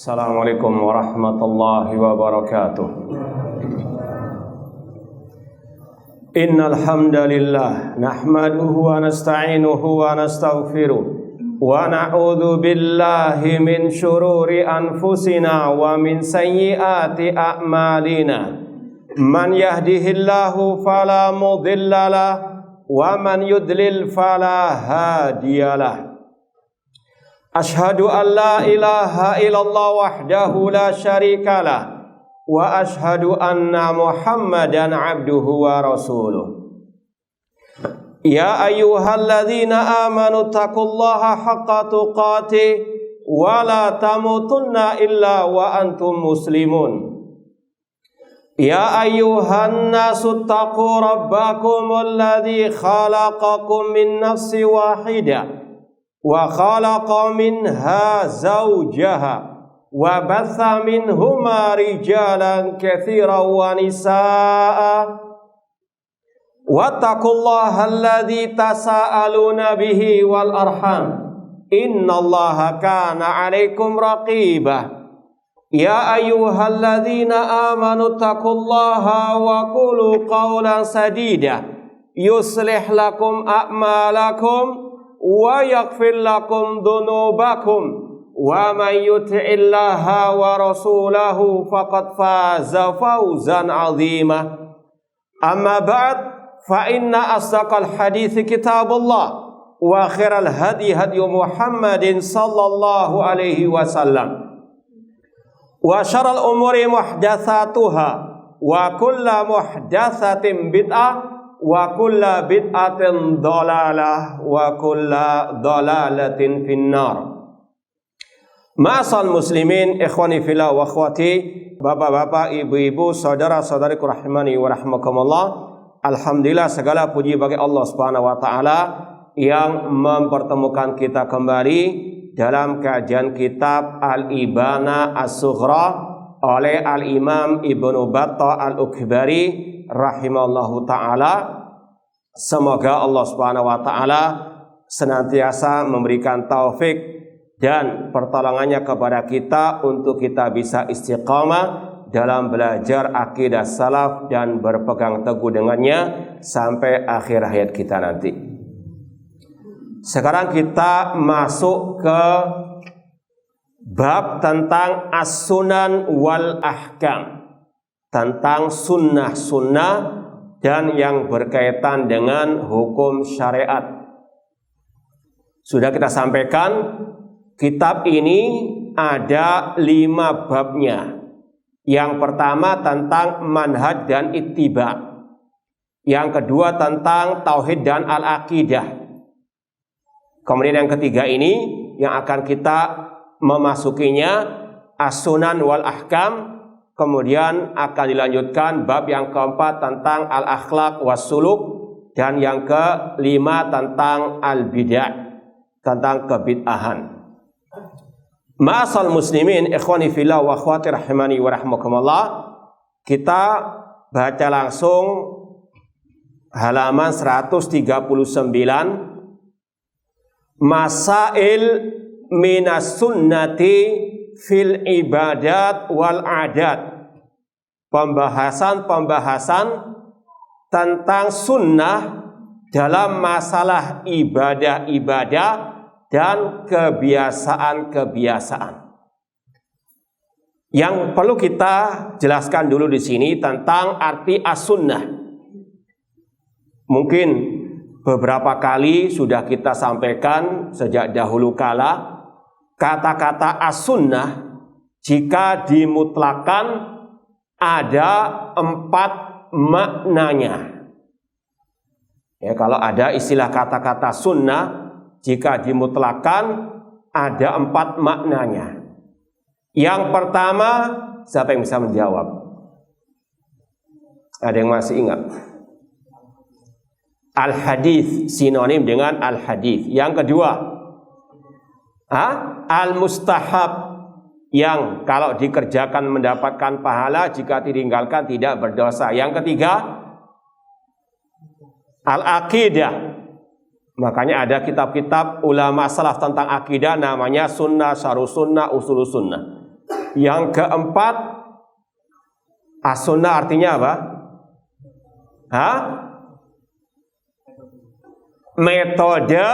Assalamualaikum warahmatullahi wabarakatuh. Innal hamdalillah nahmaduhu wa nasta'inuhu wa nastaghfiruh wa na'udzu billahi min shururi anfusina wa min sayyiati a'malina. Man yahdihillahu fala mudhillalah wa man yudlil fala hadiyalah. Ashhadu an la ilaha illallah wahdahu la syarikalah wa ashhadu anna Muhammadan abduhu wa rasuluh. Ya ayyuhalladzina amanu taqullaha haqqa tuqatih wa la tamutunna illa wa antum muslimun. Ya ayyuhan nasu taqu rabbakumul ladzi khalaqakum min nafsin wahidah wa khalaqa minha zawjaha wa batha minhuma rijalan katsiran wa nisaa'a wattaqullaha alladzi tasaaluna bihi wal arham innallaha kana 'alaikum raqibah. Ya ayyuhalladzina amanu taqullaha wa qulu qawlan sadida yuslih lakum a'malakum wa yaghfir lakum dhunubakum wa may yuti'illaha wa rasulahu faqad faza fawzan 'azima. Amma ba'd, fa inna asdaqal hadithi kitabullah wa khairal hadi hadi Muhammadin sallallahu alaihi wasallam wa syarrul umuri muhdatsatuha wa kullu muhdatsatin bid'ah wa kulla bid'atin dhalalah wa kulla dhalalatin finnar. Ma'asal muslimin, ikhwani fillah wa akhwati, bapak-bapak, ibu-ibu, saudara-saudariku rahimani wa rahmakumullah. Alhamdulillah, segala puji bagi Allah Subhanahu wa taala yang mempertemukan kita kembali dalam kajian kitab Al-Ibana As-Sughra oleh Al-Imam Ibnu Battah Al-Ukbari rahimallahu ta'ala. Semoga Allah subhanahu wa ta'ala senantiasa memberikan taufik dan pertolongannya kepada kita untuk kita bisa istiqamah dalam belajar akidah salaf dan berpegang teguh dengannya sampai akhir hayat kita nanti. Sekarang kita masuk ke bab tentang as-sunan wal ahkam, tentang sunnah-sunnah dan yang berkaitan dengan hukum syariat. Sudah kita sampaikan, kitab ini ada 5 babnya. Yang pertama tentang manhaj dan ittiba. Yang kedua tentang tauhid dan al-aqidah. Kemudian yang ketiga ini yang akan kita memasukinya as-sunan wal ahkam. Kemudian akan dilanjutkan bab yang keempat tentang al-akhlaq was suluk, dan yang kelima tentang al-bid'ah, tentang kebid'ahan. Ma'asal muslimin, ikhwani fillah wa akhwati rahimani wa rahmakumullah. Kita baca langsung halaman 139. Masail minas sunnati fil ibadat wal adat. Pembahasan-pembahasan tentang sunnah dalam masalah ibadah-ibadah dan kebiasaan-kebiasaan. Yang perlu kita jelaskan dulu di sini tentang arti as-sunnah. Mungkin beberapa kali sudah kita sampaikan sejak dahulu kala. Kata-kata as-sunnah jika dimutlakan ada 4 maknanya. Ya, kalau ada istilah kata-kata sunnah jika dimutlakan ada 4 maknanya. Yang pertama, siapa yang bisa menjawab? Ada yang masih ingat? Al-hadis, sinonim dengan al-hadis. Yang kedua, al-mustahab, yang kalau dikerjakan mendapatkan pahala, jika ditinggalkan tidak berdosa. Yang ketiga, al-aqidah. Makanya ada kitab-kitab ulama salaf tentang akidah namanya sunnah, syarh sunnah, usul sunnah. Yang keempat, as-sunnah artinya apa? Metode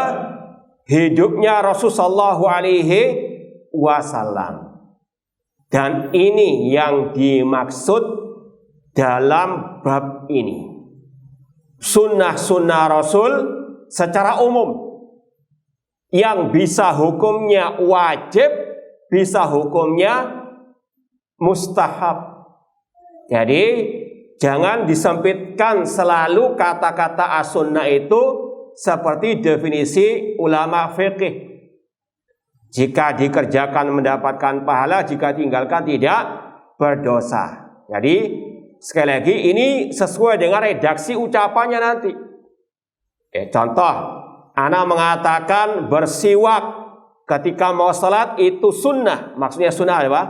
hidupnya Rasulullah SAW. Dan ini yang dimaksud dalam bab ini. Sunnah-sunnah Rasul secara umum yang bisa hukumnya wajib, bisa hukumnya mustahab. Jadi jangan disempitkan selalu kata-kata as-sunnah itu seperti definisi ulama fikih. Jika dikerjakan mendapatkan pahala, jika tinggalkan tidak berdosa. Jadi sekali lagi ini sesuai dengan redaksi ucapannya nanti. Contoh, ana mengatakan bersiwak ketika mau salat itu sunnah. Maksudnya sunnah apa?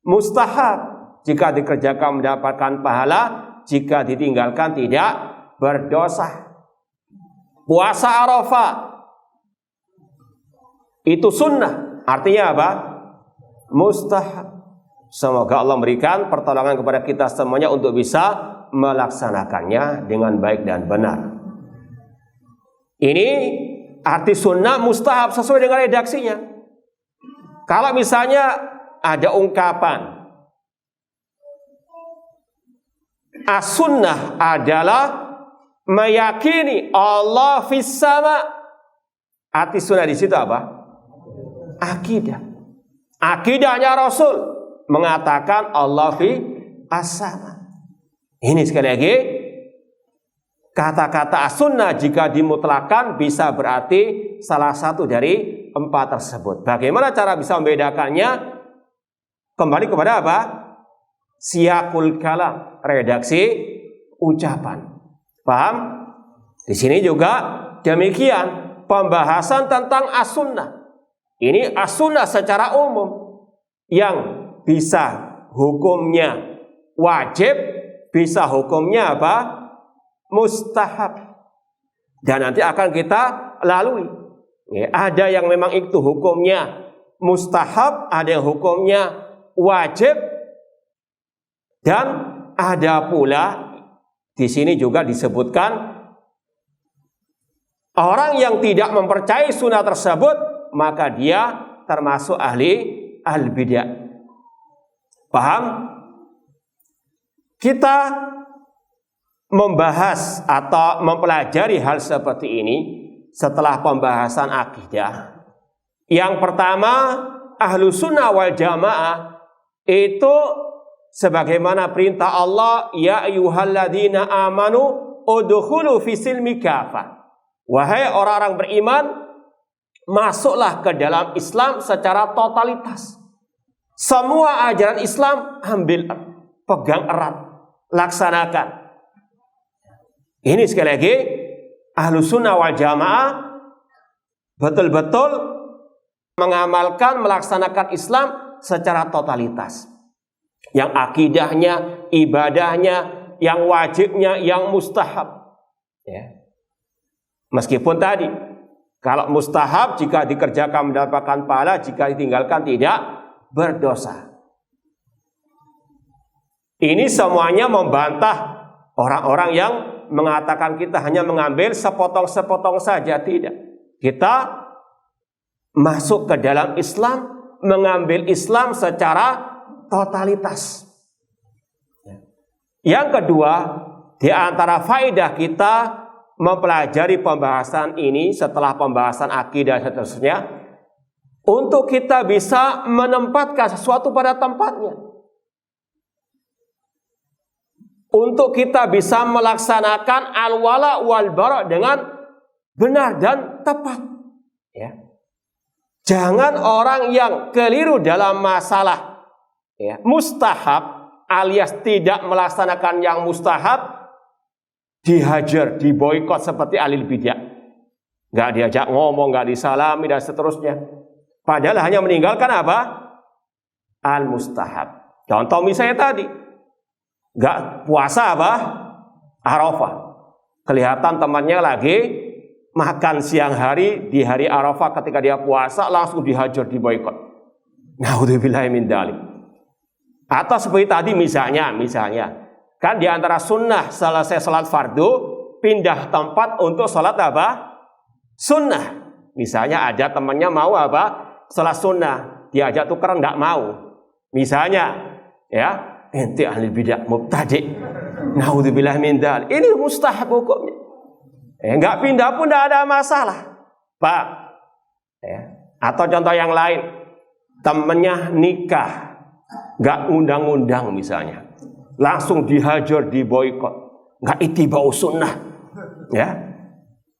Mustahab. Jika dikerjakan mendapatkan pahala, jika ditinggalkan tidak berdosa. Puasa Arafah itu sunnah, artinya apa? Mustahab. Semoga Allah memberikan pertolongan kepada kita semuanya untuk bisa melaksanakannya dengan baik dan benar. Ini arti sunnah mustahab sesuai dengan redaksinya. Kalau misalnya ada ungkapan as-sunnah adalah meyakini Allah fis sama. Arti sunnah di situ apa? Akidah. Akidahnya Rasul mengatakan Allah fi as-sama. Ini sekali lagi kata-kata as-sunnah jika dimutlakan bisa berarti salah satu dari empat tersebut. Bagaimana cara bisa membedakannya? Kembali kepada apa? Siyaqul kalam, redaksi ucapan. Paham? Di sini juga demikian pembahasan tentang as-sunnah. Ini as-sunnah secara umum yang bisa hukumnya wajib, bisa hukumnya apa? Mustahab. Dan nanti akan kita lalui. Ada yang memang itu hukumnya mustahab, ada yang hukumnya wajib, dan ada pula di sini juga disebutkan orang yang tidak mempercayai sunnah tersebut maka dia termasuk ahli al-bidah. Paham? Kita membahas atau mempelajari hal seperti ini setelah pembahasan akidah. Yang pertama, ahlu sunnah wal jamaah itu sebagaimana perintah Allah, ya ayyuhalladzina amanu udkhulu fi silmi kafah. Wahai orang-orang beriman, masuklah ke dalam Islam secara totalitas. Semua ajaran Islam ambil, pegang erat, laksanakan. Ini sekali lagi ahlu sunnah wal jamaah betul-betul mengamalkan, melaksanakan Islam secara totalitas. Yang akidahnya, ibadahnya, yang wajibnya, yang mustahab. Ya. Meskipun tadi kalau mustahab jika dikerjakan mendapatkan pahala, jika ditinggalkan tidak berdosa. Ini semuanya membantah orang-orang yang mengatakan kita hanya mengambil sepotong-sepotong saja. Tidak. Kita masuk ke dalam Islam, mengambil Islam secara totalitas. Yang kedua, di antara faedah kita mempelajari pembahasan ini setelah pembahasan akidah dan seterusnya, untuk kita bisa menempatkan sesuatu pada tempatnya, untuk kita bisa melaksanakan al-wala wal bara dengan benar dan tepat. Ya. Jangan orang yang keliru dalam masalah mustahab alias tidak melaksanakan yang mustahab dihajar, diboikot seperti ahli bidah. Nggak diajak ngomong, nggak disalami dan seterusnya. Padahal hanya meninggalkan apa? Al-mustahab. Contoh misalnya tadi, nggak puasa apa? Arafah. Kelihatan temannya lagi makan siang hari di hari Arafah, ketika dia puasa langsung dihajar, diboikot. Naudzubillahi min dzalik. Atau seperti tadi misalnya kan di antara sunnah selesai sholat fardu pindah tempat untuk sholat apa? Sunnah. Misalnya ada temannya mau apa? Sholat sunnah, diajak tukeran nggak mau. Misalnya, ya, ente ahli bidah mubtadi. Naudzubillah min dzalik. Ini mustahab hukumnya. Nggak pindah pun nggak ada masalah, Pak. Ya. Atau contoh yang lain, temennya nikah, nggak undang-undang misalnya, langsung dihajar, diboikot, nggak ittiba'u sunnah. Ya,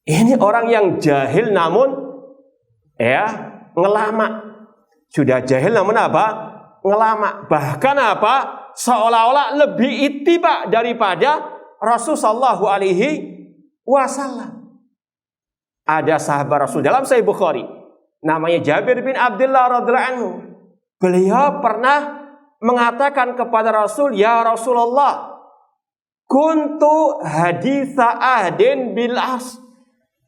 ini orang yang jahil namun ya ngelama. Sudah jahil namun apa? Ngelama. Bahkan apa? Seolah-olah lebih ittiba daripada Rasulullah sallallahu alaihi wasallam. Ada sahabat Rasul dalam Sahih Bukhari, namanya Jabir bin Abdullah radhiyallahu anhu. Beliau pernah mengatakan kepada Rasul, "Ya Rasulullah, kuntu haditha ahdin bil as."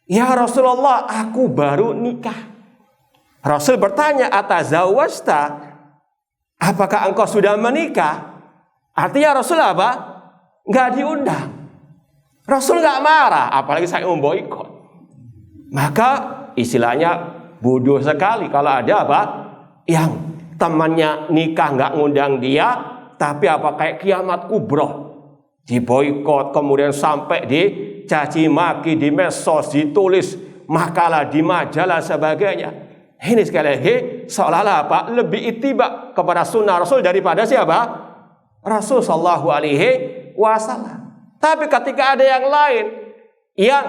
Ya Rasulullah, aku baru nikah. Rasul bertanya, "Atazawwajta?" Apakah engkau sudah menikah? Artinya Rasul apa? Nggak diundang. Rasul nggak marah, apalagi saya memboikot. Maka istilahnya bodoh sekali kalau ada apa? Yang temannya nikah nggak ngundang dia, tapi apa kayak kiamat kubroh, diboikot, kemudian sampai dicaci maki di medsos, ditulis makalah di majalah sebagainya. Ini sekali lagi seolah-olah apa? Lebih ittiba kepada sunnah Rasul daripada siapa? Rasul sallallahu alaihi wasallam. Tapi ketika ada yang lain yang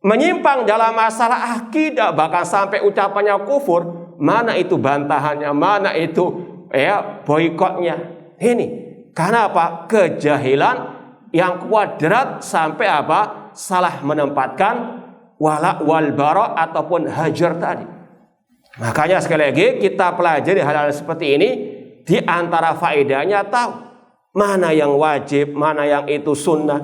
menyimpang dalam masalah akidah, bahkan sampai ucapannya kufur, mana itu bantahannya, mana itu boikotnya. Ini karena apa? Kejahilan yang kuadrat sampai apa? Salah menempatkan wala wal bara ataupun hajar tadi. Makanya sekali lagi kita pelajari hal-hal seperti ini. Di antara faedahnya tahu mana yang wajib, mana yang itu sunnah,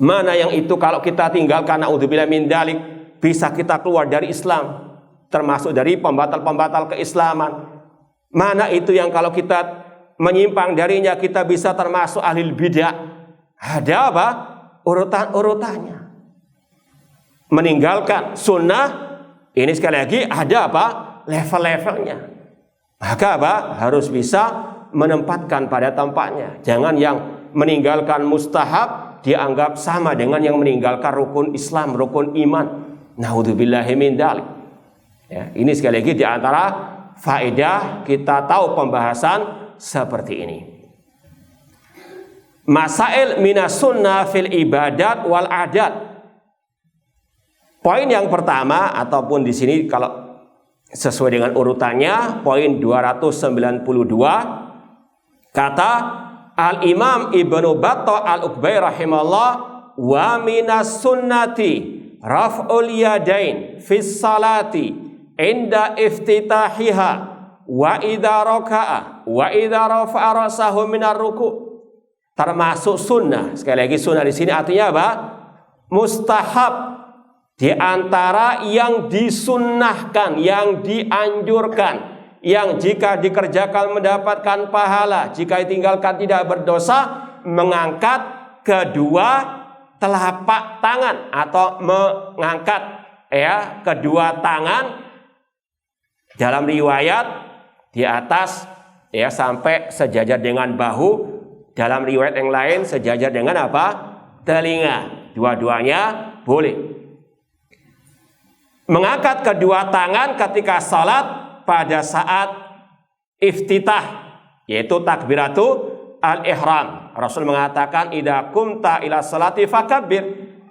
mana yang itu kalau kita tinggalkan naudzubillah min dzalik bisa kita keluar dari Islam, termasuk dari pembatal-pembatal keislaman. Mana itu yang kalau kita menyimpang darinya kita bisa termasuk ahli bidah. Ada apa? Urutan-urutannya. Meninggalkan sunnah ini sekali lagi ada apa? Level-levelnya. Maka apa? Harus bisa menempatkan pada tempatnya. Jangan yang meninggalkan mustahab dianggap sama dengan yang meninggalkan rukun Islam, rukun iman. Naudzubillahi min dzalik. Ya, ini sekali lagi di antara faedah kita tahu pembahasan seperti ini. Masail minas sunnah fil ibadat wal adat. Poin yang pertama ataupun di sini kalau sesuai dengan urutannya poin 292 kata Al-Imam Ibnu Battah Al-Uqbai rahimahullah, wa minas sunnati raf'ul yadain fis salati inda iftitahiha wa idza raka'a wa idza rafa'a ra'sahu minar ruku'. Termasuk sunnah. Sekali lagi sunnah di sini artinya apa? Mustahab. Di antara yang disunnahkan, yang dianjurkan, yang jika dikerjakan mendapatkan pahala, jika ditinggalkan tidak berdosa, mengangkat kedua telapak tangan atau mengangkat kedua tangan dalam riwayat di atas sampai sejajar dengan bahu, dalam riwayat yang lain sejajar dengan apa? Telinga. Dua-duanya boleh. Mengangkat kedua tangan ketika salat pada saat iftitah, yaitu takbiratu al-ihram. Rasul mengatakan, idza qumta ila salati fakabbir.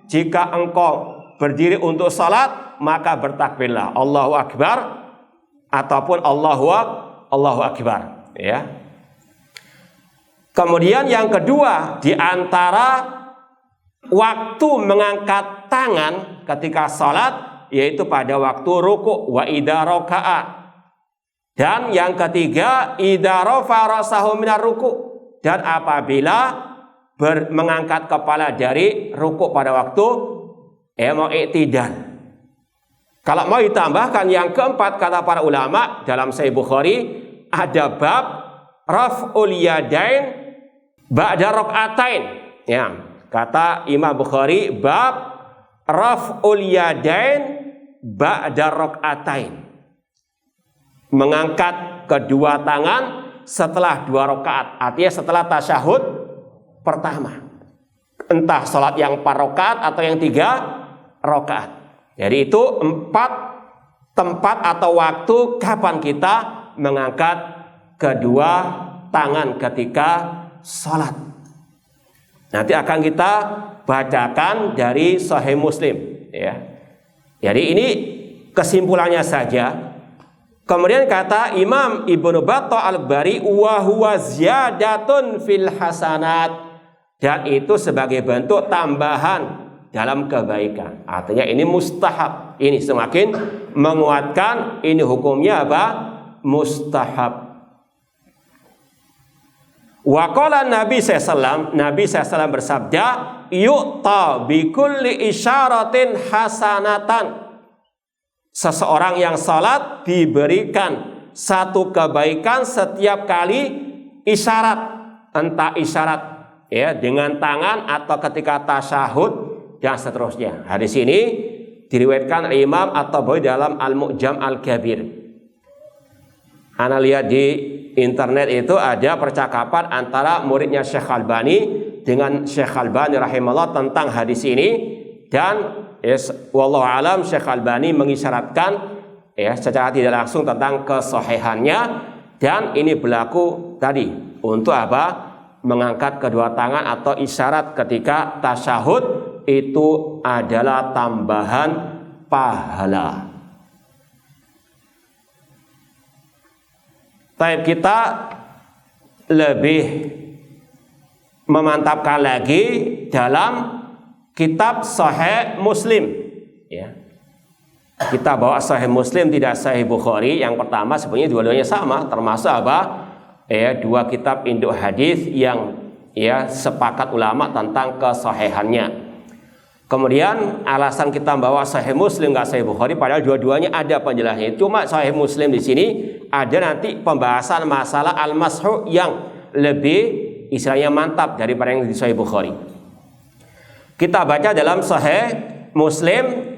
Jika engkau berdiri untuk salat, maka bertakbirlah. Allahu akbar ataupun Allahu akbar, ya. Kemudian yang kedua, di antara waktu mengangkat tangan ketika salat yaitu pada waktu ruku' wa idza raka'a. Dan yang ketiga, idza rafa'a ra'sahu minar ruku', dan apabila mengangkat kepala dari ruku' pada waktu mau i'tidal. Kalau mau ditambahkan yang keempat, kata para ulama dalam Sahih Bukhari ada bab raf'ul yadain ba'da rak'atain. Ya, kata Imam Bukhari bab raf'ul yadain ba'da rak'atain. Mengangkat kedua tangan setelah 2 rakaat. Artinya setelah tasyahud pertama. Entah salat yang 4 rakaat atau yang 3 rakaat. Jadi itu 4 tempat atau waktu kapan kita mengangkat kedua tangan ketika salat. Nanti akan kita bacakan dari Sahih Muslim, ya. Jadi ini kesimpulannya saja. Kemudian kata Imam Ibnu Battah Al-Bari wa huwa ziyadatun fil hasanat, dan itu sebagai bentuk tambahan dalam kebaikan. Artinya ini mustahab. Ini semakin menguatkan ini hukumnya apa? Mustahab. Wa qala Nabi SAW, Nabi SAW bersabda, yu'ta bi kulli isyaratin hasanatan. Seseorang yang salat diberikan satu kebaikan setiap kali isyarat, entah isyarat ya dengan tangan atau ketika tasyahud dan seterusnya. Hadis ini diriwayatkan oleh Imam At-Tabari dalam Al-Mu'jam Al-Kabir. Ana lihat di internet itu ada percakapan antara muridnya Syekh Albani dengan Syekh Albani rahimahullah tentang hadis ini, dan wallahu alam Syekh Albani mengisyaratkan secara tidak langsung tentang kesahihannya, dan ini berlaku tadi untuk apa? Mengangkat kedua tangan atau isyarat ketika tasyahud itu adalah tambahan pahala. Baik, kita lebih memantapkan lagi dalam kitab Sahih Muslim, ya. Kita bawa Sahih Muslim, tidak Sahih Bukhari. Yang pertama sebenarnya dua-duanya sama, termasuk apa? Dua kitab induk hadis yang sepakat ulama tentang kesahihannya. Kemudian alasan kita bawa Sahih Muslim nggak Sahih Bukhari, padahal dua-duanya ada penjelasannya. Cuma Sahih Muslim di sini ada nanti pembahasan masalah al-mashu yang lebih istilahnya mantap daripada yang di Sahih Bukhari. Kita baca dalam Sahih Muslim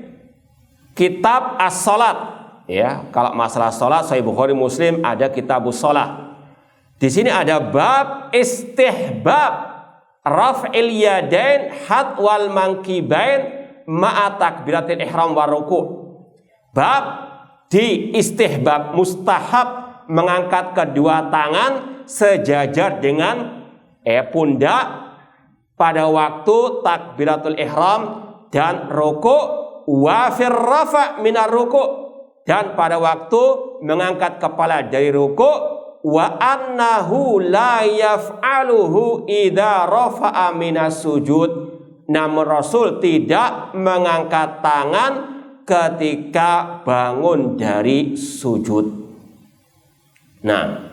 kitab as-salat, ya. Kalau masalah salat Sahih Bukhari Muslim ada kitabus salat. Di sini ada bab istihbab raf'il yadain had wal mankibain ma'a takbiratil ihram wa ruku'. Bab di istihbab, mustahab mengangkat kedua tangan sejajar dengan pundak pada waktu takbiratul ihram dan ruku', wa fir rafa' minar ruku', dan pada waktu mengangkat kepala dari ruku', wa annahu la yaf'aluhu idza rafa'a minas sujud. Namun Rasul tidak mengangkat tangan ketika bangun dari sujud. Nah,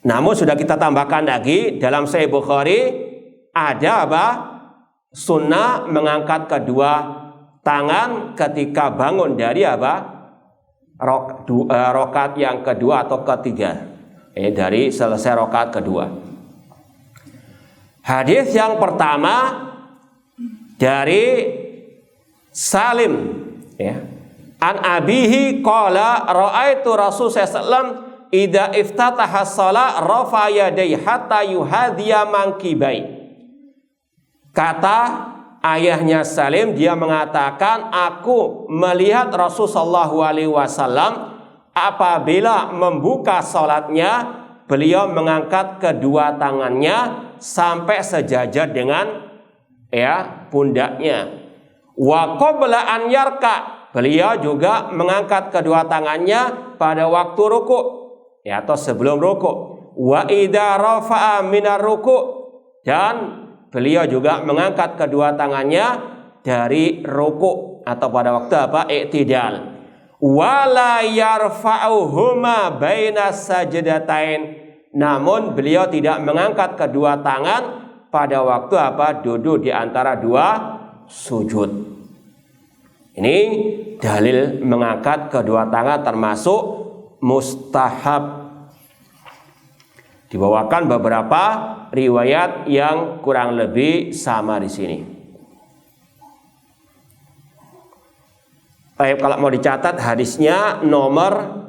namun sudah kita tambahkan lagi dalam Sahih Bukhari ada apa? Sunnah mengangkat kedua tangan ketika bangun dari apa? Rakaat yang kedua atau ketiga, dari selesai rakaat kedua. Hadis yang pertama dari Salim, an abihi qala ra'aitu Rasul sallallahu alaihi wasallam idza iftataha shalah rafa yadayhi hatta yuhadiya mankibai. Kata ayahnya Salim, dia mengatakan, aku melihat Rasulullah SAW apabila membuka salatnya, beliau mengangkat kedua tangannya sampai sejajar dengan pundaknya. Wa qabla an yarka, beliau juga mengangkat kedua tangannya pada waktu ruku, atau sebelum ruku. Wa idza rafa'a minar ruku, dan beliau juga mengangkat kedua tangannya dari ruku atau pada waktu apa? I'tidal. Wala yarfa'uhuma baina sajdatain. Namun beliau tidak mengangkat kedua tangan pada waktu apa? Duduk di antara dua sujud. Ini dalil mengangkat kedua tangan termasuk mustahab. Dibawakan beberapa riwayat yang kurang lebih sama di sini. Baik, kalau mau dicatat hadisnya nomor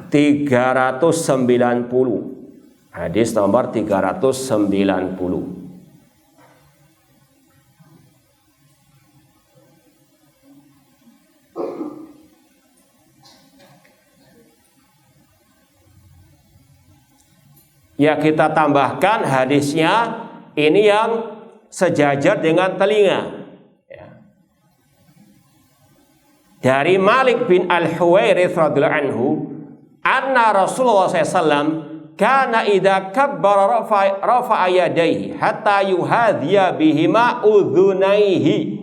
390. Hadis nomor 390. Ya, kita tambahkan hadisnya ini yang sejajar dengan telinga. Ya. Dari Malik bin Al-Huwairits radhiyallahu anhu, anna Rasulullah SAW kana idza kabbara rafa'a yadayhi hatta yuhadhiya bihima udhunaihi.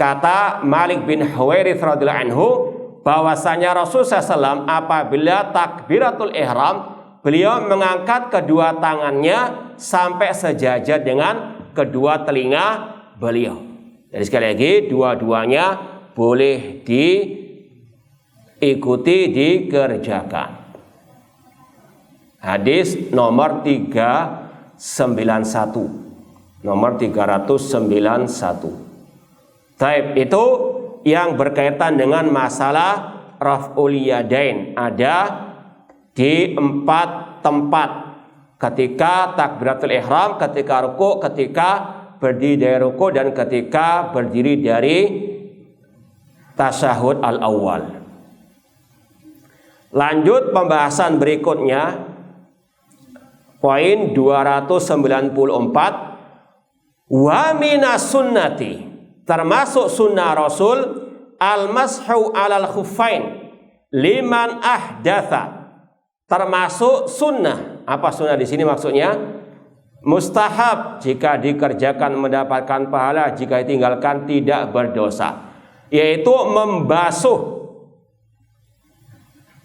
Kata Malik bin Huwairits radhiyallahu anhu, bahwasanya Rasulullah SAW apabila takbiratul ihram, beliau mengangkat kedua tangannya sampai sejajar dengan kedua telinga beliau. Jadi sekali lagi, dua-duanya boleh diikuti, dikerjakan. Hadis nomor 391. Nomor 391. Taib, itu yang berkaitan dengan masalah raf'ul yadain. Ada di 4 tempat, ketika takbiratul ihram, ketika ruku, ketika berdiri dari ruku, dan ketika berdiri dari tasyahud al-awwal. Lanjut pembahasan berikutnya, poin 294. Wa minas sunnati, termasuk sunnah Rasul, al-mashu alal khuffain liman ahdatha. Termasuk sunnah. Apa sunnah di sini maksudnya? Mustahab, jika dikerjakan mendapatkan pahala, jika ditinggalkan tidak berdosa. Yaitu membasuh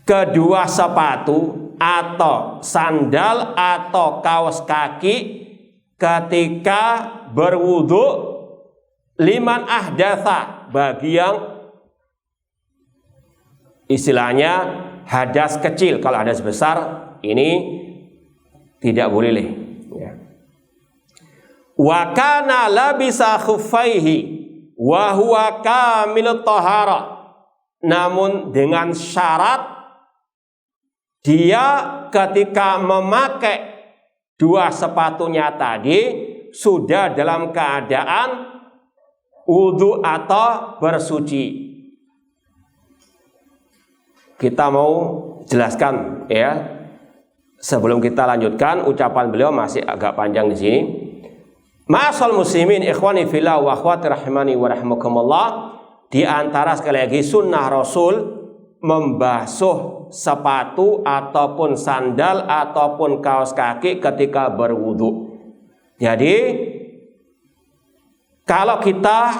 kedua sepatu atau sandal atau kaos kaki ketika berwudu, liman ahdatha, bagi yang istilahnya hadas kecil. Kalau hadas besar ini tidak boleh. Ya. Wa kana labisa khuffaihi wa huwa kamilut thahara. Namun dengan syarat dia ketika memakai dua sepatunya tadi sudah dalam keadaan wudu atau bersuci. Kita mau jelaskan ya. Sebelum kita lanjutkan, ucapan beliau masih agak panjang di sini. Ma'asal muslimin ikhwani fillah wa akhwati rahimani wa rahimakumullah, di antara sekali lagi sunnah Rasul membasuh sepatu ataupun sandal ataupun kaos kaki ketika berwudu. Jadi kalau kita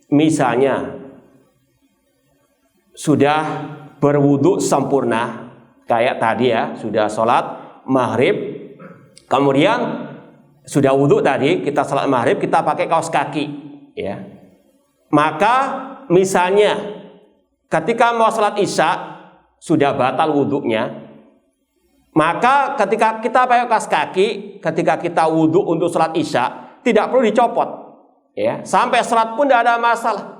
misalnya sudah berwudu sempurna kayak tadi ya, sudah sholat maghrib, kemudian sudah wudu tadi, kita sholat maghrib, kita pakai kaos kaki ya. Maka misalnya ketika mau sholat isya sudah batal wudunya, maka ketika kita pakai kaos kaki, ketika kita wudu untuk sholat isya tidak perlu dicopot ya, sampai sholat pun tidak ada masalah.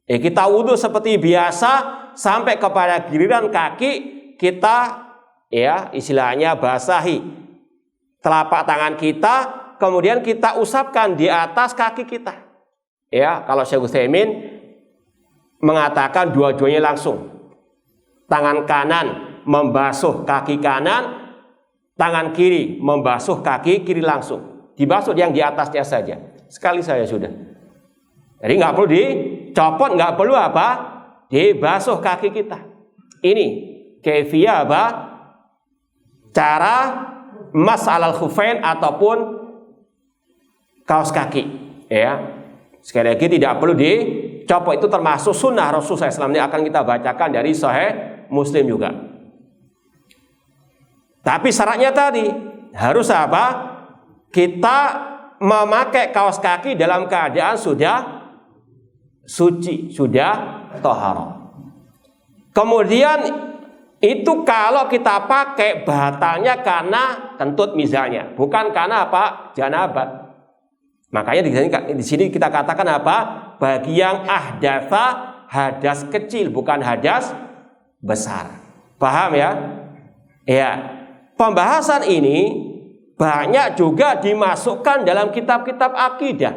Kita wudu seperti biasa sampai kepada giliran kaki kita ya istilahnya basahi telapak tangan kita, kemudian kita usapkan di atas kaki kita. Ya, kalau Syekh Utsaimin mengatakan dua-duanya langsung. Tangan kanan membasuh kaki kanan, tangan kiri membasuh kaki kiri langsung. Dibasuh yang di atasnya saja. Sekali saya sudah. Jadi nggak perlu dicopot, nggak perlu apa? Dibasuh kaki kita. Ini kaifiyah apa? Cara mas'alal khufain ataupun kaos kaki. Ya, sekali lagi tidak perlu dicopot, itu termasuk sunnah Rasulullah SAW. Ini akan kita bacakan dari Sahih Muslim juga. Tapi syaratnya tadi harus apa? Kita memakai kaos kaki dalam keadaan sudah suci, sudah taharah. Kemudian Itu kalau kita pakai batalnya karena kentut misalnya, bukan karena apa? Janabah. Makanya di sini kita katakan apa? Bagi yang ahdatsa, hadas kecil bukan hadas besar. Paham ya? Ya. Pembahasan ini banyak juga dimasukkan dalam kitab-kitab akidah.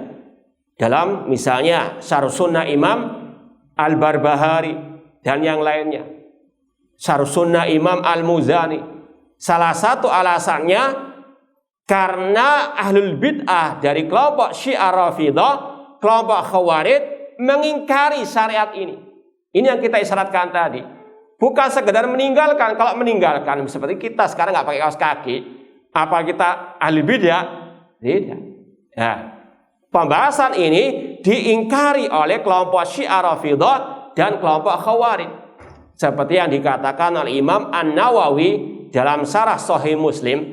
Dalam misalnya Syarh Sunnah Imam Al-Barbahari dan yang lainnya. Syarh Sunnah Imam Al-Muzani. Salah satu alasannya karena ahlul bid'ah dari kelompok Syiah Rafidhah, kelompok Khawarij mengingkari syariat ini. Ini yang kita isyaratkan tadi. Bukan sekedar meninggalkan. Kalau meninggalkan seperti kita sekarang nggak pakai kaos kaki, apa kita ahli bid'ah? Tidak. Nah, pembahasan ini diingkari oleh kelompok Syiah Rafidhah dan kelompok Khawarij. Seperti yang dikatakan oleh Imam An-Nawawi dalam Syarah Sahih Muslim,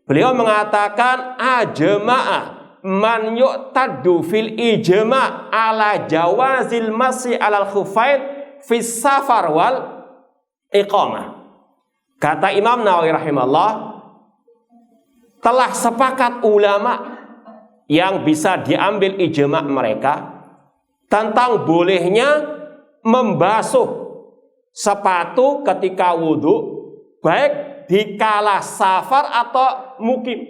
beliau mengatakan ajma'a man yu'taddu fil ijma' ala jawazil masih alal khufain fis safar wal iqamah. Kata Imam Nawawi rahimahullah, telah sepakat ulama yang bisa diambil ijma' mereka tentang bolehnya membasuh sepatu ketika wudhu, baik di kala safar atau mukim.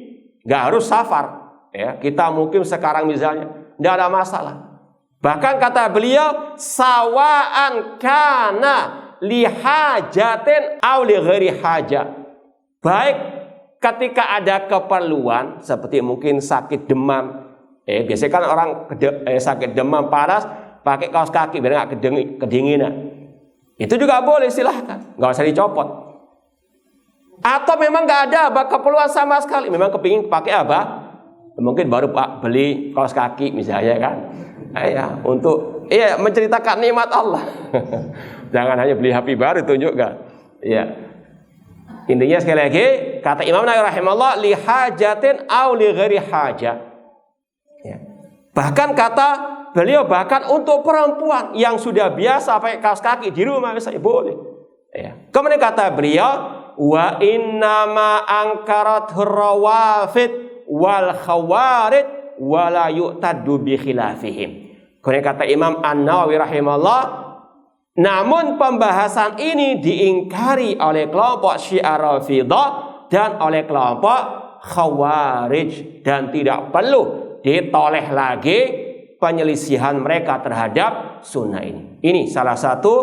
Nggak harus safar, ya. Kita mukim sekarang misalnya, nggak ada masalah. Bahkan kata beliau, sawaan kana lihajatin aw li ghairi haja. Baik ketika ada keperluan seperti mungkin sakit demam. Biasanya kan orang sakit demam panas pakai kaos kaki biar nggak kedinginan. Itu juga boleh, silahkan, nggak usah dicopot. Atau memang nggak ada keperluan sama sekali, memang kepingin pakai apa? Mungkin baru beli kaos kaki misalnya kan, untuk menceritakan nikmat Allah. Jangan hanya beli HP baru tunjukkan. Ya, intinya sekali lagi kata Imam Nawawi rahimahullah, lihajatin aw li ghairi haja. Ya. Bahkan kata beliau, bahkan untuk perempuan yang sudah biasa pakai kaos kaki di rumah misalnya boleh. Ya. Kemudian kata beliau, wa innama ankaratur rawafid wal khawarij wa la yu'taddu bi khilafihim. Kemudian kata Imam An-Nawawi rahimahullah, namun pembahasan ini diingkari oleh kelompok Syiah Rafidhah dan oleh kelompok Khawarij, dan tidak perlu ditoleh lagi penyelisihan mereka terhadap sunnah ini. Ini salah satu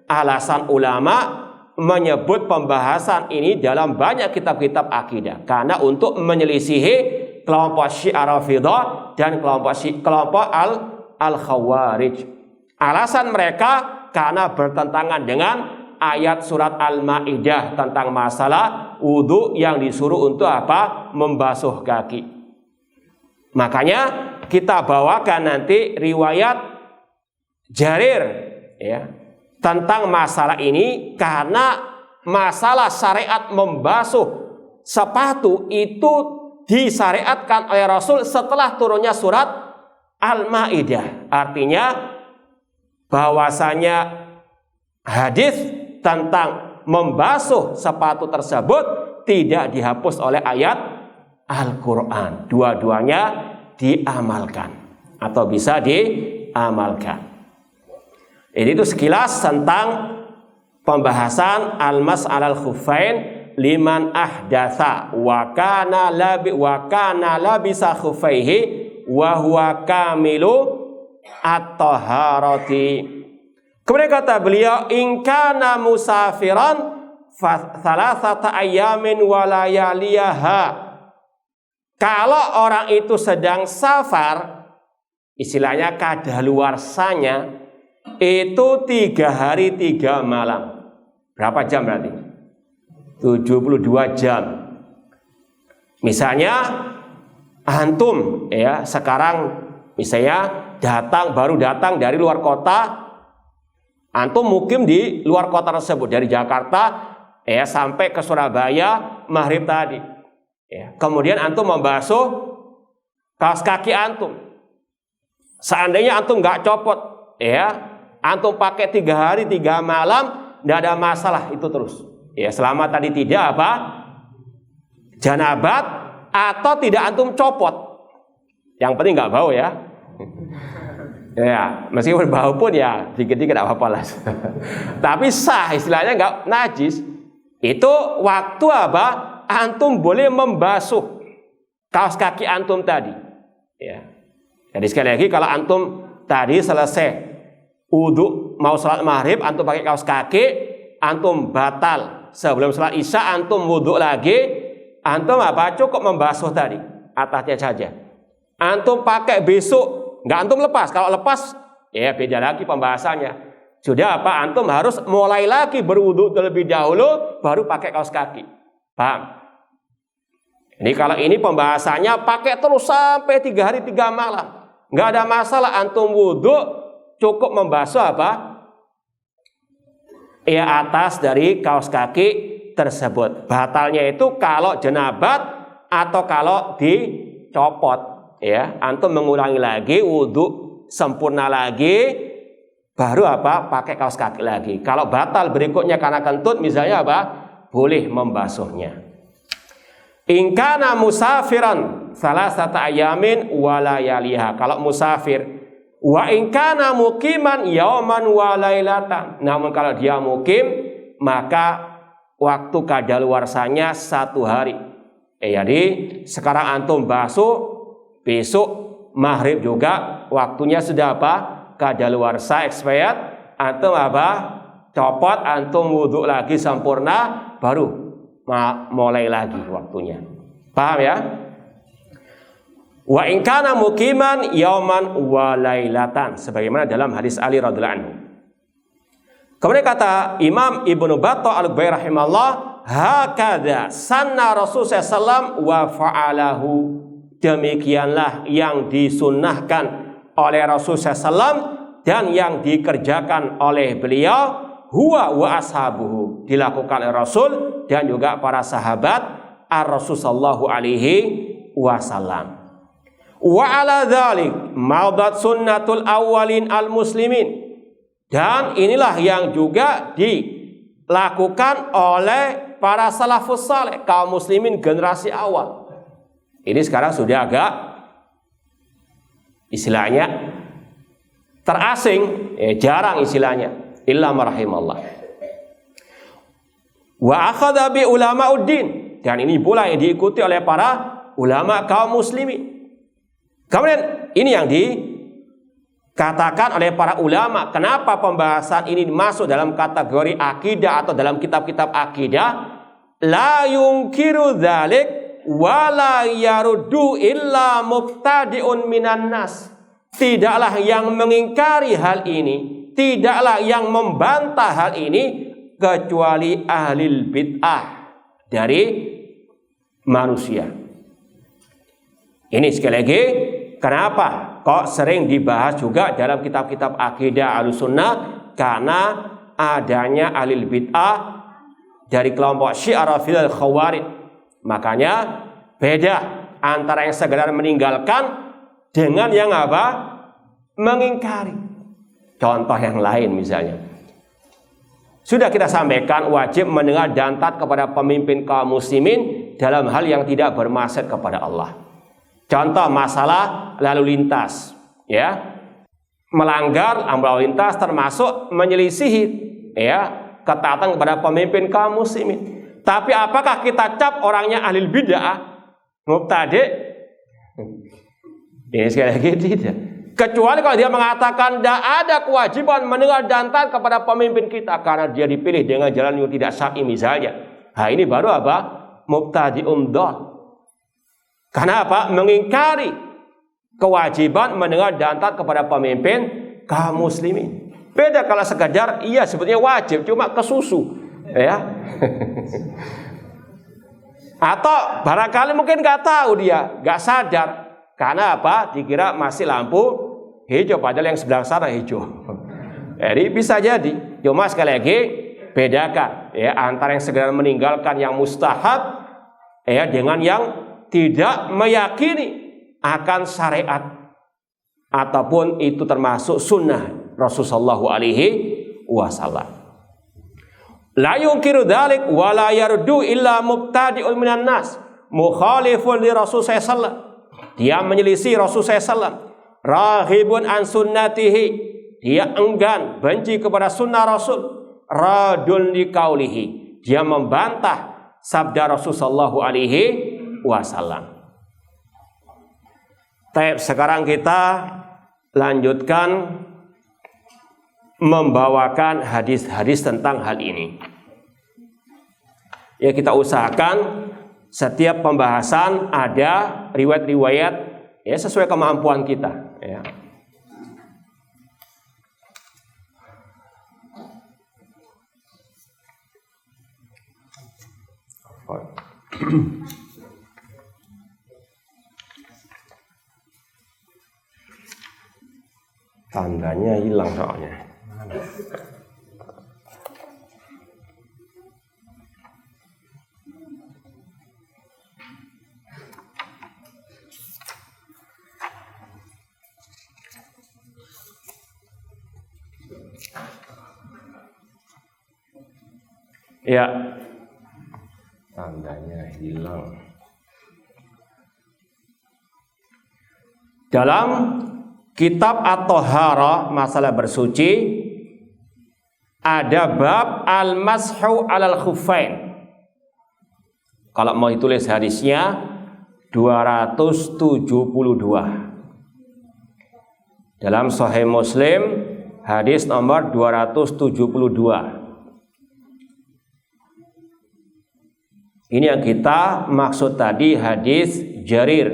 alasan ulama menyebut pembahasan ini dalam banyak kitab-kitab akidah, karena untuk menyelisihi kelompok Syiah Rafidhah dan kelompok Al-Khawarij. Alasan mereka karena bertentangan dengan ayat surat Al-Maidah tentang masalah wudu yang disuruh untuk apa? Membasuh kaki. Makanya kita bawakan nanti riwayat Jarir ya tentang masalah ini, karena masalah syariat membasuh sepatu itu disyariatkan oleh Rasul setelah turunnya surat Al-Maidah. Artinya bahwasanya hadis tentang membasuh sepatu tersebut tidak dihapus oleh ayat Al-Quran. Dua-duanya diamalkan atau bisa diamalkan. Ini itu sekilas tentang pembahasan al-mas'alal khuffain liman ahdatsa wa kana labisa khuffaihi wa huwa kamilu at-taharati. Kemudian kata beliau, in kana musafiran fa thalathata ayyamin wa layaliyaha. Kalau orang itu sedang safar, istilahnya kadaluarsanya itu 3 hari 3 malam. Berapa jam berarti? 72 jam. Misalnya antum ya sekarang misalnya baru datang dari luar kota, antum mukim di luar kota tersebut dari Jakarta ya sampai ke Surabaya maghrib tadi. Ya, kemudian antum membasuh kaos kaki antum. Seandainya antum nggak copot, ya, antum pakai 3 hari 3 malam, nggak ada masalah itu terus. Ya, selama tadi tidak apa? Janabat atau tidak antum copot. Yang penting nggak bau ya. Ya, meskipun bau pun ya dikit-dikit nggak apa-apa lah. Tapi sah, istilahnya nggak najis. Itu waktu apa? Antum boleh membasuh kaos kaki antum tadi. Ya. Jadi sekali lagi kalau antum tadi selesai wudu mau sholat maghrib, antum pakai kaos kaki, antum batal. Sebelum sholat isya antum wudu lagi, antum apa? Cukup membasuh tadi atasnya saja. Antum pakai besok, nggak antum lepas. Kalau lepas, ya beda lagi pembahasannya. Sudah apa? Antum harus mulai lagi berwudu terlebih dahulu, baru pakai kaos kaki. Paham? Ini kalau ini pembahasannya pakai terus sampai 3 hari 3 malam. Nggak ada masalah antum wudu, cukup membasuh apa? Ya atas dari kaos kaki tersebut. Batalnya itu kalau jenabat atau kalau dicopot. Ya, antum mengulangi lagi wudu sempurna lagi, baru apa? Pakai kaos kaki lagi. Kalau batal berikutnya karena kentut misalnya apa? Boleh membasuhnya. In kana musafiran salasata ayamin wala yaliha. Kalau musafir, wa in kana muqiman yauman wa lailatan. Namun kalau dia mukim, maka waktu kadaluarsanya 1 hari. Jadi sekarang antum basuh, besok maghrib juga waktunya sudah apa? Kadaluarsa expired, antum apa? Copot, antum wudu lagi sempurna, baru mulai lagi waktunya. Paham ya? Wa in kana muqiman yauman wa lailatan, sebagaimana dalam hadis Ali radhiyallahu anhu. Kemudian kata Imam Ibnu Battah Al-Ghair rahimahullah, hakadha sanna Rasulullah sallallahu wa fa'alahu. Demikianlah yang disunnahkan oleh Rasulullah SAW dan yang dikerjakan oleh beliau, huwa wa ashabuhu, dilakukan oleh Rasul dan juga para sahabat ar-Rasul sallallahu alaihi wasallam. Wa ala dzalik maudat sunnatul awwalin al-muslimin, dan inilah yang juga dilakukan oleh para salafus saleh, kaum muslimin generasi awal. Ini sekarang sudah agak istilahnya terasing, jarang istilahnya, illa marahimallah. Wa akhadha bi ulamauddin, dan ini pula yang diikuti oleh para ulama kaum muslimin. Kemudian ini yang dikatakan oleh para ulama. Kenapa pembahasan ini masuk dalam kategori akidah atau dalam kitab-kitab akidah? La yungkiru dzalik wala yaruddu illa mubtadi'un minan nas. Tidaklah yang mengingkari hal ini, tidaklah yang membantah hal ini kecuali ahli bid'ah dari manusia. Ini sekali lagi, kenapa kok sering dibahas juga dalam kitab-kitab akidah Ahlussunnah? Karena adanya ahli bid'ah dari kelompok Syiah Rafidhah Khawarij. Makanya beda antara yang sekedar meninggalkan dengan yang apa? Mengingkari. Contoh yang lain misalnya, sudah kita sampaikan wajib mendengar dan taat kepada pemimpin kaum muslimin dalam hal yang tidak bermaksiat kepada Allah. Contoh masalah lalu lintas, ya, melanggar lalu lintas termasuk menyelisihi, ya, ketaatan kepada pemimpin kaum muslimin. Tapi apakah kita cap orangnya ahli bid'ah, mubtadi'? Ini sekali lagi tidak. Kecuali kalau dia mengatakan tidak ada kewajiban mendengar dan taat kepada pemimpin kita karena dia dipilih dengan jalan yang tidak syar'i misalnya. Nah ini baru apa? Mubtadi'un dhal. Karena apa? Mengingkari kewajiban mendengar dan taat kepada pemimpin kaum muslimin. Beda kalau sekadar iya sebetulnya wajib cuma kesusu. Ya, atau barangkali mungkin nggak tahu dia, nggak sadar, karena apa? Dikira masih lampu hijau, padahal yang sebelah sana hijau. Jadi bisa jadi. Cuma sekali lagi bedakan, ya, antara yang segera meninggalkan yang mustahab, ya, dengan yang tidak meyakini akan syariat ataupun itu termasuk sunnah Rasulullah sallallahu alaihi wasallam. La yungkiru dzalik wa la yardu illa mubtadi'un minan nas mukhalifun li Rasul sallallahu. Dia menyelisih Rasul sallallahu. Rahibun an sunnatihi, dia enggan benci kepada sunnah Rasul. Radun li qaulihi, dia membantah sabda Rasul sallallahu alaihi wasallam. Baik, sekarang kita lanjutkan membawakan hadis-hadis tentang hal ini. Ya, kita usahakan setiap pembahasan ada riwayat-riwayat ya sesuai kemampuan kita ya. Tandanya hilang soalnya. Ya, tandanya hilang. Dalam kitab At-Thaharah masalah bersuci ada bab al-mashu alal khuffain. Kalau mau ditulis hadisnya 272. Dalam Sahih Muslim hadis nomor 272. Ini yang kita maksud tadi hadis Jarir.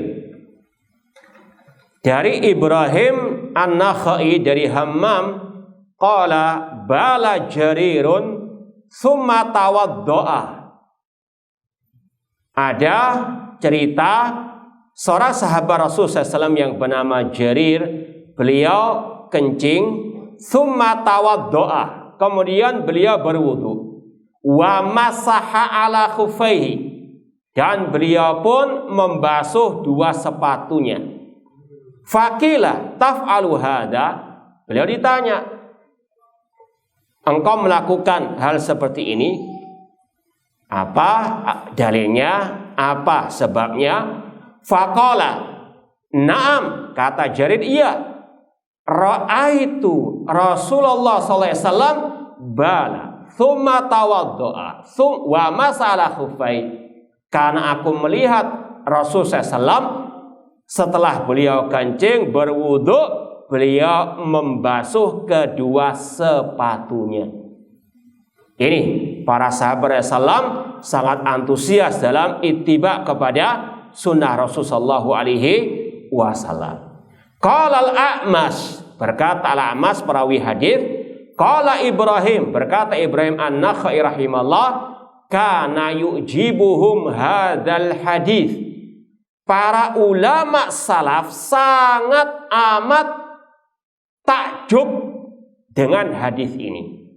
Dari Ibrahim An-Nakhai dari Hammam qala bala Jarirun summa tawaddo'a. Ada cerita seorang sahabat Rasul SAW yang bernama Jarir, beliau kencing summa tawaddo'a, kemudian beliau berwudu. Wa masaha ala khufaihi, dan beliau pun membasuh dua sepatunya. Fakila taf'alu hada, beliau ditanya, engkau melakukan hal seperti ini, apa dalilnya, apa sebabnya? Faqala na'am, kata Jarir, iya. Ra'aitu Rasulullah SAW bala thumma tawaddo'a wa masalah khufai, karena aku melihat Rasul SAW setelah beliau kencing berwudu, beliau membasuh kedua sepatunya. Ini para sahabat Rasulullah sangat antusias dalam ittiba kepada sunnah Rasul sallallahu alaihi wasallam. Qala al-A'mas, berkata al-A'mas perawi hadis, qala Ibrahim, berkata Ibrahim An-Nakhai rahimallah, kana yujibuhum hadzal hadis. Para ulama salaf sangat amat takjub dengan hadis ini.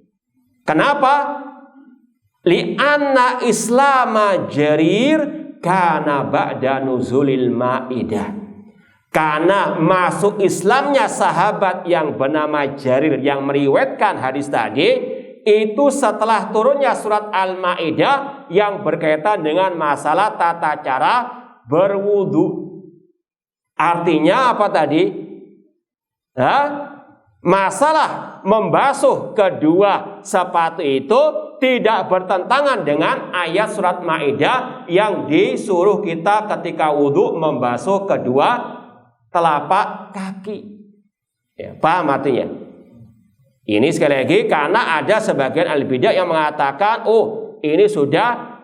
Kenapa? Li'anna islama Jarir kana ba'da nuzulil Ma'idah. Karena masuk Islamnya sahabat yang bernama Jarir yang meriwayatkan hadis tadi itu setelah turunnya surat Al-Ma'idah yang berkaitan dengan masalah tata cara berwudu. Artinya apa tadi? Masalah membasuh kedua sepatu itu tidak bertentangan dengan ayat surat Ma'idah yang disuruh kita ketika wudu membasuh kedua telapak kaki. Ya, paham artinya? Ini sekali lagi karena ada sebagian al-bidah yang mengatakan, oh ini sudah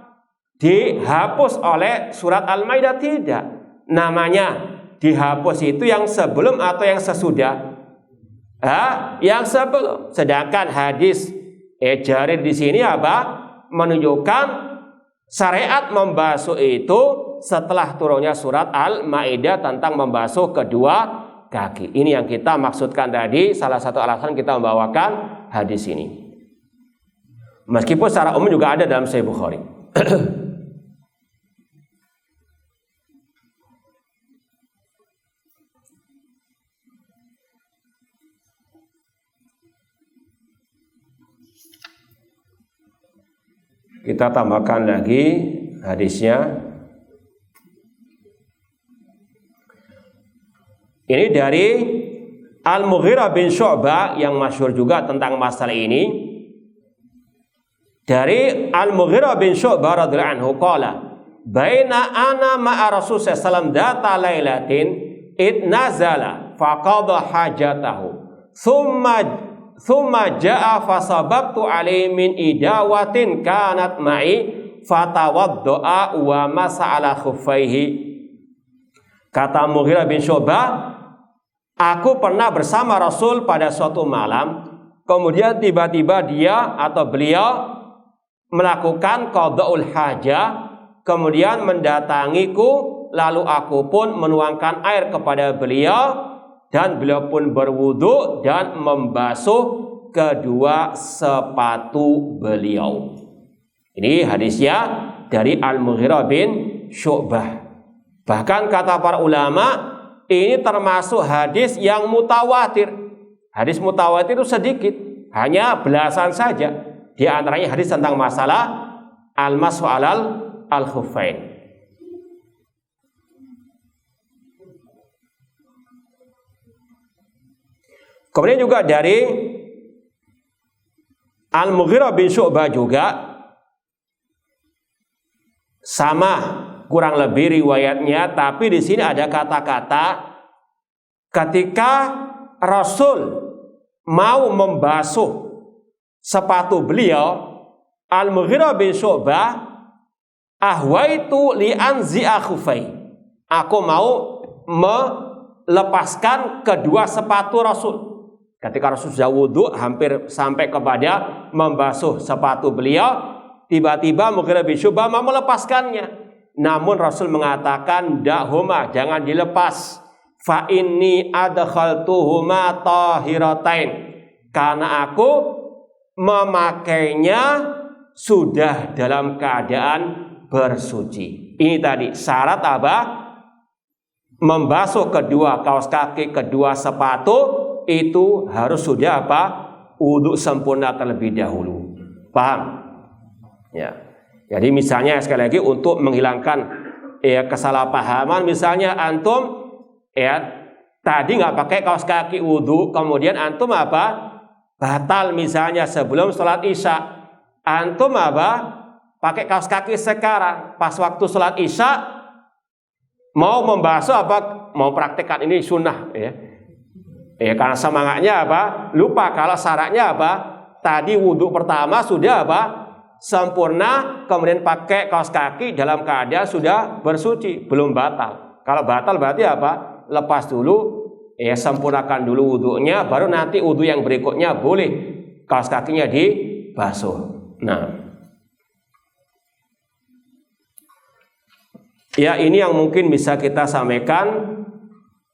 dihapus oleh surat Al-Maidah. Tidak. Namanya dihapus itu yang sebelum atau yang sesudah? Yang sebelum. Sedangkan hadis Jarir di sini apa? Menunjukkan syariat membasuh itu setelah turunnya surat Al-Maidah tentang membasuh kedua kaki. Ini yang kita maksudkan tadi, salah satu alasan kita membawakan hadis ini. Meskipun secara umum juga ada dalam Sahih Bukhari. Kita tambahkan lagi hadisnya. Ini dari Al-Mughirah bin Syu'bah yang masyhur juga tentang masalah ini. Dari Al-Mughirah bin Syu'bah radhiyallahu anhu qala, "Baina ana ma'a Rasul sallallahu alaihi wasallam data lailatin itnazala faqada hajatahu. Thumma ja'a fasababtu alaihi min idawatin kanat ma'i fatawadda'a wa masa'ala khuffaihi." Kata Mughirah bin Syu'bah, aku pernah bersama Rasul pada suatu malam, kemudian tiba-tiba dia atau beliau melakukan qada'ul hajah, kemudian mendatangiku, lalu aku pun menuangkan air kepada beliau, dan beliau pun berwudu dan membasuh kedua sepatu beliau. Ini hadisnya dari Al-Mughirah bin Syu'bah. Bahkan kata para ulama, ini termasuk hadis yang mutawatir. Hadis mutawatir itu sedikit, hanya belasan saja. Di antaranya hadis tentang masalah al-mashu alal al-khuffain. Kemudian juga dari Al-Mughirah bin Syu'bah juga sama kurang lebih riwayatnya, tapi di sini ada kata-kata ketika Rasul mau membasuh sepatu beliau, Al-Mughirah bin Syu'bah, ahwaitu li anzi'a khufai, aku mau melepaskan kedua sepatu Rasul. Ketika Rasul sudah wudhu hampir sampai kepada membasuh sepatu beliau, tiba-tiba Mughirah bin Syu'bah mau melepaskannya. Namun Rasul mengatakan, da'huma, jangan dilepas. Fa inni adkhaltuhuma tahiratain, karena aku memakainya sudah dalam keadaan bersuci. Ini tadi syarat apa? Membasuh kedua kaos kaki, kedua sepatu itu harus sudah apa? Wudu sempurna terlebih dahulu. Paham? Ya. Jadi misalnya sekali lagi untuk menghilangkan kesalahpahaman, misalnya antum tadi nggak pakai kaos kaki wudu, kemudian antum apa? Batal misalnya sebelum sholat isya. Antum apa? Pakai kaos kaki sekarang, pas waktu sholat isya mau membasuh apa? Mau praktekkan ini sunnah ya. Karena semangatnya apa? Lupa kalau syaratnya apa? Tadi wudhu pertama sudah apa? Sempurna, kemudian pakai kaos kaki dalam keadaan sudah bersuci, belum batal. Kalau batal berarti apa? Lepas dulu, sempurnakan dulu wudhunya, baru nanti wudhu yang berikutnya boleh kaos kakinya dibasuh. Nah, ya ini yang mungkin bisa kita sampaikan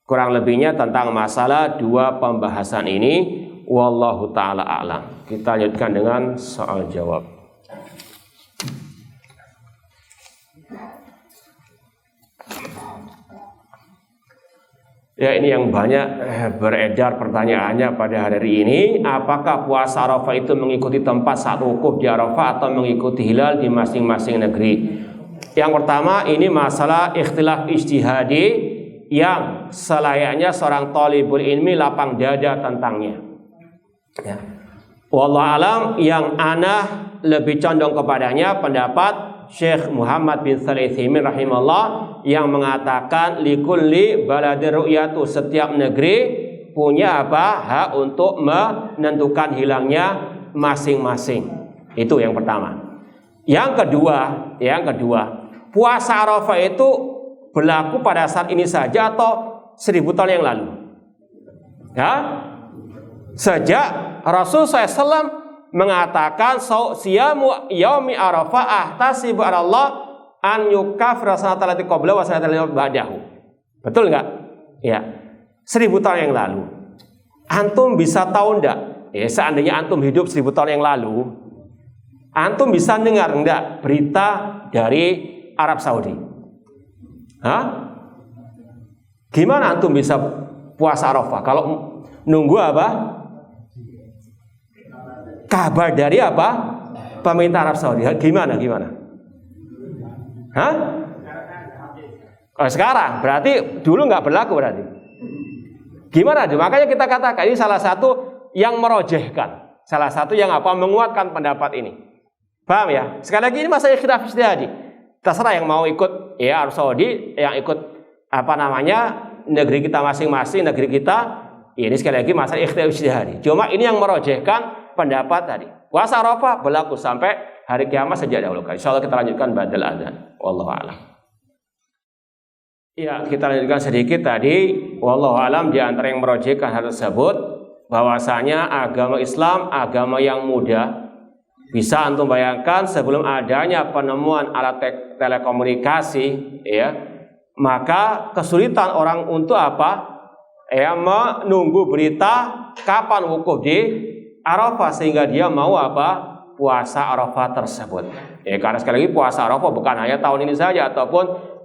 kurang lebihnya tentang masalah dua pembahasan ini. Wallahu ta'ala a'lam. Kita lanjutkan dengan soal jawab. Ya, ini yang banyak beredar pertanyaannya pada hari ini. Apakah puasa Arafah itu mengikuti tempat saat wukuf di Arafah atau mengikuti hilal di masing-masing negeri? Yang pertama, ini masalah ikhtilaf ijtihadi yang selayaknya seorang thalibul ilmi lapang dada tentangnya. Ya. Wallahu alam, yang ana lebih condong kepadanya pendapat Syekh Muhammad bin Shalih Al-Utsaimin rahimahullah yang mengatakan likulli baladir ru'yatu, setiap negeri punya apa? Hak untuk menentukan hilangnya masing-masing. Itu yang pertama. Yang kedua, puasa Arafah itu berlaku pada saat ini saja atau 1000 tahun yang lalu? Ya, sejak Rasul SAW mengatakan siyamu yaumi Arafah ahtasibu ala Allah an yukafira sanata allati qabla wa sanata allati ba'dahu. Betul enggak? Ya. 1000 tahun yang lalu. Antum bisa tahu enggak? Seandainya antum hidup 1000 tahun yang lalu, antum bisa dengar enggak berita dari Arab Saudi? Hah? Gimana antum bisa puasa Arafah? Kalau nunggu apa? Kabar dari apa? pemerintah Arab Saudi. Gimana? Hah? Oh, sekarang berarti dulu nggak berlaku berarti. Gimana? Makanya kita katakan ini salah satu yang merojehkan, salah satu yang menguatkan pendapat ini. Paham ya? Sekali lagi ini masalah khilaf ijtihadi. Terserah yang mau ikut ya Arab Saudi, yang ikut negeri kita masing-masing, negeri kita. Ini sekali lagi masalah khilaf ijtihadi. Cuma ini yang merojehkan pendapat tadi. Puasa Arafah berlaku sampai hari kiamat sejak dahulu. Insyaallah kita lanjutkan ba'dal adzan. Wallahu a'lam. Ya, kita lanjutkan sedikit tadi. Wallahu alam, di antara yang merojehkan hal tersebut bahwasanya agama Islam agama yang mudah. Bisa antum bayangkan sebelum adanya penemuan alat telekomunikasi, ya, maka kesulitan orang untuk ya, menunggu berita kapan wukuf di Arafah sehingga dia mau puasa Arafah tersebut. Ya, karena sekali lagi puasa Arafah bukan hanya tahun ini saja ataupun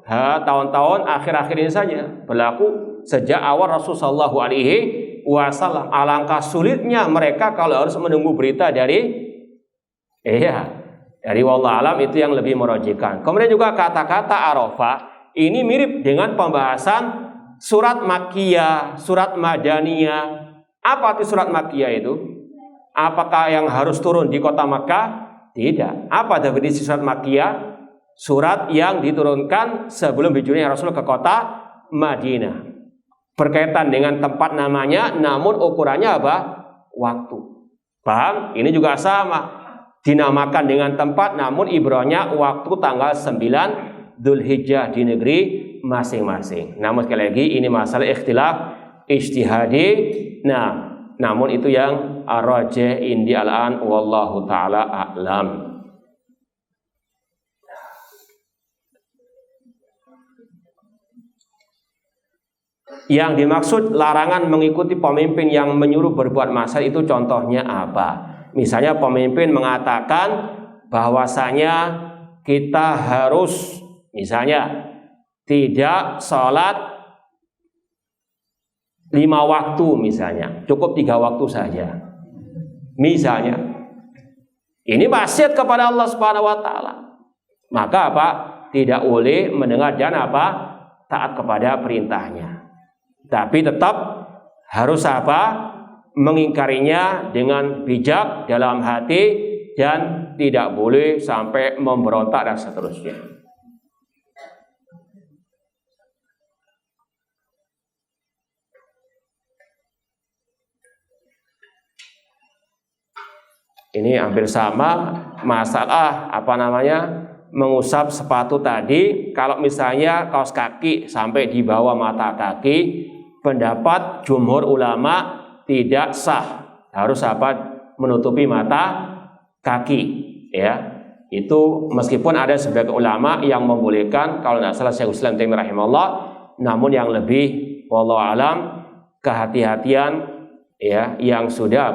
tahun-tahun akhir-akhir ini saja, berlaku sejak awal Rasulullah SAW. Alangkah sulitnya mereka kalau harus menunggu berita dari wallahu alam, itu yang lebih merojihkan. Kemudian juga kata-kata Arafah ini mirip dengan pembahasan surat Makkiyah, surat Madaniyah. Apa itu surat Makkiyah itu? Apakah yang harus turun di kota Makkah? Tidak. Apa definisi surat Makkiyah? Surat yang diturunkan sebelum hijrahnya Rasul ke kota Madinah. Berkaitan dengan tempat namanya, namun ukurannya waktu. Paham? Ini juga sama. Dinamakan dengan tempat, namun ibrahnya waktu tanggal 9 Dzulhijjah di negeri masing-masing. Namun sekali lagi ini masalah ikhtilaf ijtihadi. Namun itu yang ar-rajih indi al-an wallahu taala a'lam. Yang dimaksud larangan mengikuti pemimpin yang menyuruh berbuat maksiat itu contohnya apa? Misalnya pemimpin mengatakan bahwasanya kita harus misalnya tidak sholat 5 waktu misalnya, cukup 3 waktu saja. Misalnya, ini maksiat kepada Allah Subhanahu wa taala. Maka tidak boleh mendengar dan taat kepada perintahnya. Tapi tetap harus mengingkarinya dengan bijak dalam hati dan tidak boleh sampai memberontak dan seterusnya. Ini hampir sama masalah mengusap sepatu tadi. Kalau misalnya kaos kaki sampai di bawah mata kaki, pendapat jumhur ulama tidak sah, harus menutupi mata kaki, ya. Itu meskipun ada sebagian ulama yang membolehkan, kalau tidak salah Syekhul Islam Taimiyah rahimahullah, namun yang lebih wallahu alam kehati-hatian ya yang sudah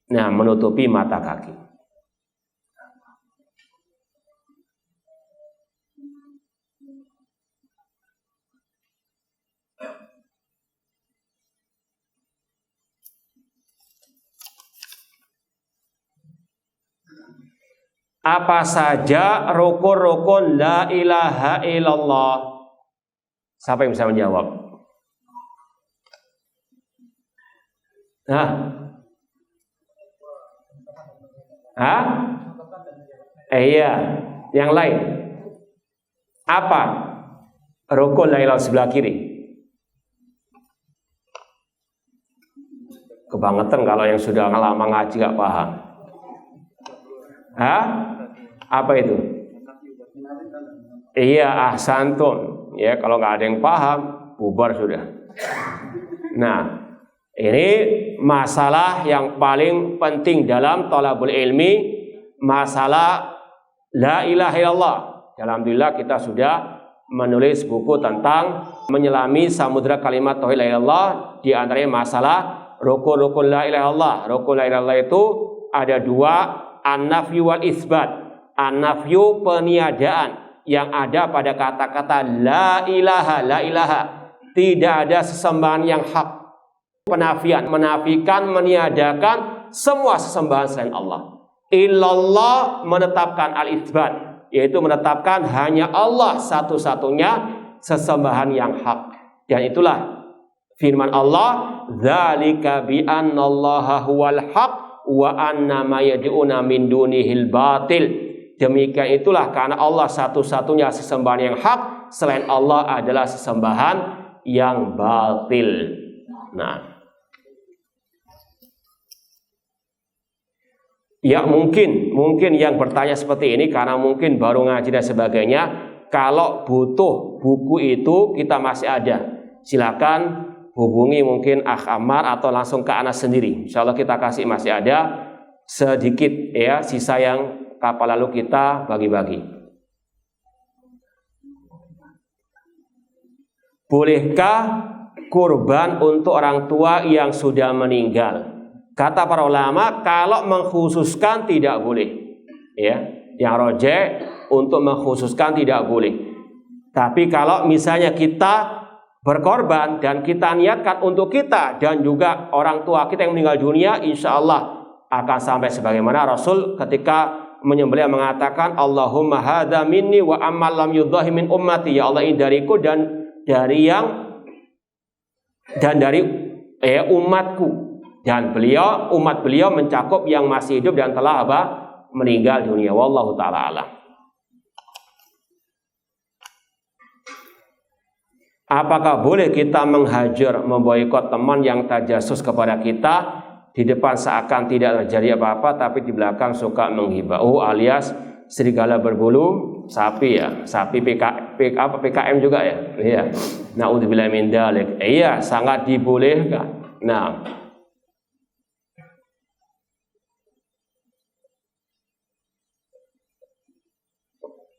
menutupi mata kaki. Apa saja rukun-rukun la ilaha illallah? Siapa yang bisa menjawab? Iya, yang lain. Apa rukun la ilaha sebelah kiri? Kebangetan kalau yang sudah lama ngaji gak paham. Apa itu? Iya, ahsantum. Ya, kalau nggak ada yang paham, bubar sudah. Nah, ini masalah yang paling penting dalam thalabul ilmi, masalah la ilaha illallah. Alhamdulillah kita sudah menulis buku tentang menyelami samudra kalimat tauhid la ilaha illallah, di antaranya masalah rukun-rukun la ilaha illallah. Rukun la ilaha illallah itu ada 2, an-nafyu wal isbat. An-nafyu peniadaan yang ada pada kata-kata la ilaha, la ilaha, tidak ada sesembahan yang hak. Penafian, menafikan, meniadakan semua sesembahan selain Allah. Illallah menetapkan al-itsbat, yaitu menetapkan hanya Allah satu-satunya sesembahan yang hak. Dan itulah firman Allah, dzalika bi annallaha huwal haq wa anna ma yad'una min dunihil batil. Demikian itulah karena Allah satu-satunya sesembahan yang hak, selain Allah adalah sesembahan yang batil. Nah, ya mungkin yang bertanya seperti ini karena mungkin baru ngaji dan sebagainya. Kalau butuh buku itu kita masih ada, silakan hubungi mungkin Akh Ammar atau langsung ke Anas sendiri. Insya Allah kita kasih, masih ada sedikit ya sisa yang kapal lalu kita bagi-bagi. Bolehkah kurban untuk orang tua yang sudah meninggal? Kata para ulama, kalau mengkhususkan tidak boleh. Ya, yang rojeh untuk mengkhususkan tidak boleh. Tapi kalau misalnya kita berkorban dan kita niatkan untuk kita dan juga orang tua kita yang meninggal dunia, insya Allah akan sampai sebagaimana Rasul ketika menyembelih mengatakan, Allahumma hadza minni wa ammal lam yudhahi min ummati. Ya Allah, ini dariku dan dari umatku. Dan umat beliau mencakup yang masih hidup dan telah meninggal dunia. Wallahu ta'ala alam. Apakah boleh kita menghajar, memboikot teman yang tajasus kepada kita, di depan seakan tidak terjadi apa-apa, tapi di belakang suka menghibah? Alias serigala berbulu sapi ya, sapi PKM juga ya. Iya. Naudzubillah min dzalik. Iya, sangat dibolehkan. Nah,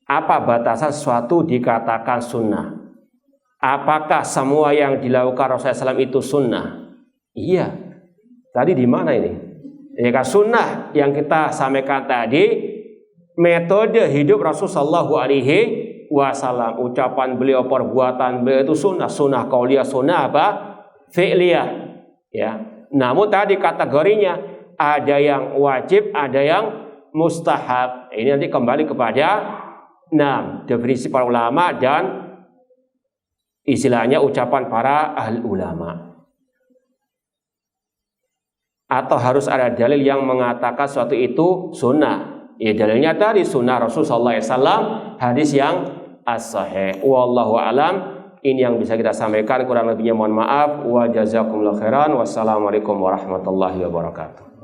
apa batasan sesuatu dikatakan sunnah? Apakah semua yang dilakukan Rasulullah SAW itu sunnah? Iya. Tadi di mana ini? Ya kan, sunnah yang kita sampaikan tadi, metode hidup Rasulullah SAW, ucapan beliau, perbuatan beliau itu sunnah, sunnah qauliyah, sunnah fi'liyah. Ya. Namun tadi kategorinya ada yang wajib, ada yang mustahab. Ini nanti kembali kepada definisi para ulama dan istilahnya ucapan para ahli ulama. Atau harus ada dalil yang mengatakan suatu itu sunnah. Ya, dalilnya tadi sunnah Rasulullah SAW, hadis yang as-sahih. Wallahu alam. Ini yang bisa kita sampaikan, kurang lebihnya mohon maaf. Wa jazakumullahu khairan. Wassalamualaikum warahmatullahi wabarakatuh.